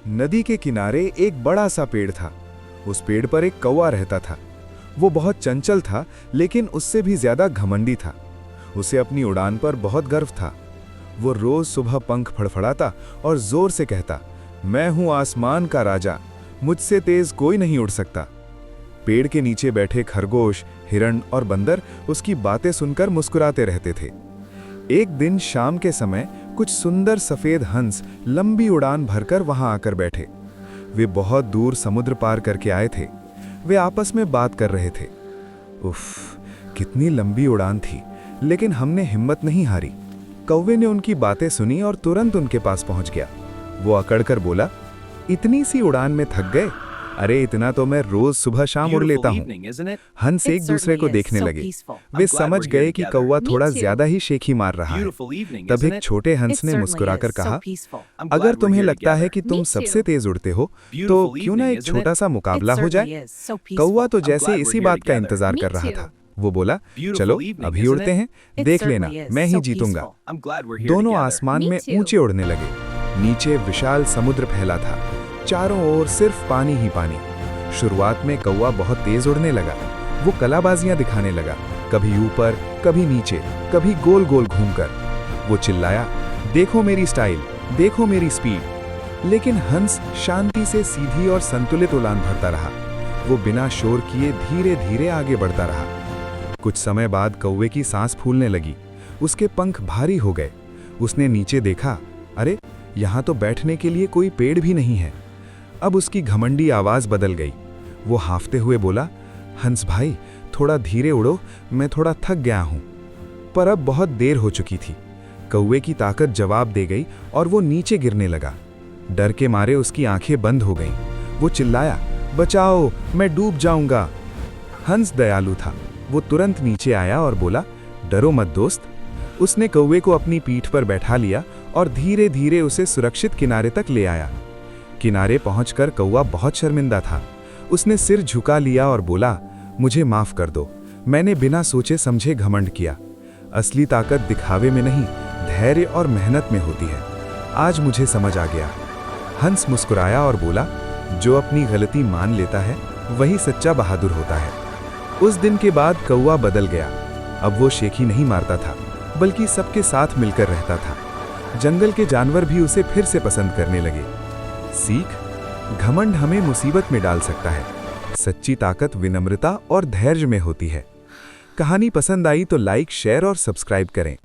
नदी के किनारे एक बड़ा सा पेड़ था। उस पेड़ पर एक कौवा रहता था। वो बहुत चंचल था, लेकिन उससे भी ज्यादा घमंडी था। उसे अपनी उड़ान पर बहुत गर्व था। वो रोज सुबह पंख फड़फड़ाता और जोर से कहता, मैं हूं आसमान का राजा, मुझसे तेज कोई नहीं उड़ सकता। पेड़ के नीचे बैठे खरगोश, हिरण और बंदर उसकी बातें सुनकर मुस्कुराते रहते थे। एक दिन शाम के समय कुछ सुंदर सफेद हंस लंबी उड़ान भरकर वहां आकर बैठे। वे बहुत दूर समुद्र पार करके आए थे। वे आपस में बात कर रहे थे। उफ, कितनी लंबी उड़ान थी, लेकिन हमने हिम्मत नहीं हारी। कौवे ने उनकी बातें सुनी और तुरंत उनके पास पहुंच गया। वो अकड़कर बोला, इतनी सी उड़ान में थक गए? अरे इतना तो मैं रोज सुबह शाम उड़ लेता हूँ। हंस एक दूसरे को देखने लगे। वे समझ गए कि कौवा थोड़ा ज्यादा ही शेखी मार रहा है। तब एक छोटे हंस ने मुस्कुराकर कहा, अगर तुम्हें लगता है कि तुम सबसे तेज उड़ते हो, तो क्यों ना एक छोटा सा मुकाबला हो जाए। कौवा तो जैसे इसी बात का इंतजार कर रहा था। वो बोला, चलो अभी उड़ते हैं, देख लेना मैं ही जीतूंगा। दोनों आसमान में ऊंचे उड़ने लगे। नीचे विशाल समुद्र फैला था, चारों ओर सिर्फ पानी ही पानी। शुरुआत में कौवा बहुत तेज उड़ने लगा। वो कलाबाजियां दिखाने लगा, कभी ऊपर, कभी नीचे, कभी गोल गोल घूमकर। वो चिल्लाया, देखो मेरी स्टाइल, देखो मेरी स्पीड। लेकिन हंस शांति से सीधी और संतुलित उड़ान भरता रहा। वो बिना शोर किए धीरे धीरे आगे बढ़ता रहा। कुछ समय बाद कौवे की सांस फूलने लगी। उसके पंख भारी हो गए। उसने नीचे देखा, अरे यहाँ तो बैठने के लिए कोई पेड़ भी नहीं है। अब उसकी घमंडी आवाज बदल गई। वो हांफते हुए बोला, हंस भाई थोड़ा धीरे उड़ो, मैं थोड़ा थक गया हूं। पर अब बहुत देर हो चुकी थी। कौवे की ताकत जवाब दे गई और वो नीचे गिरने लगा। डर के मारे उसकी आंखें बंद हो गईं। वो चिल्लाया, बचाओ, मैं डूब जाऊंगा। हंस दयालु था। वो तुरंत नीचे आया और बोला, डरो मत दोस्त। उसने कौवे को अपनी पीठ पर बैठा लिया और धीरे धीरे उसे सुरक्षित किनारे तक ले आया। किनारे पहुंचकर कौवा बहुत शर्मिंदा था। उसने सिर झुका लिया और बोला, मुझे माफ कर दो, मैंने बिना सोचे समझे घमंड किया। असली ताकत दिखावे में नहीं, धैर्य और मेहनत में होती है। आज मुझे समझ आ गया। हंस मुस्कुराया और बोला, जो अपनी गलती मान लेता है वही सच्चा बहादुर होता है। उस दिन के बाद कौवा बदल गया। अब वो शेखी नहीं मारता था, बल्कि सबके साथ मिलकर रहता था। जंगल के जानवर भी उसे फिर से पसंद करने लगे। सीख, घमंड हमें मुसीबत में डाल सकता है, सच्ची ताकत विनम्रता और धैर्य में होती है। कहानी पसंद आई तो लाइक, शेयर और सब्सक्राइब करें।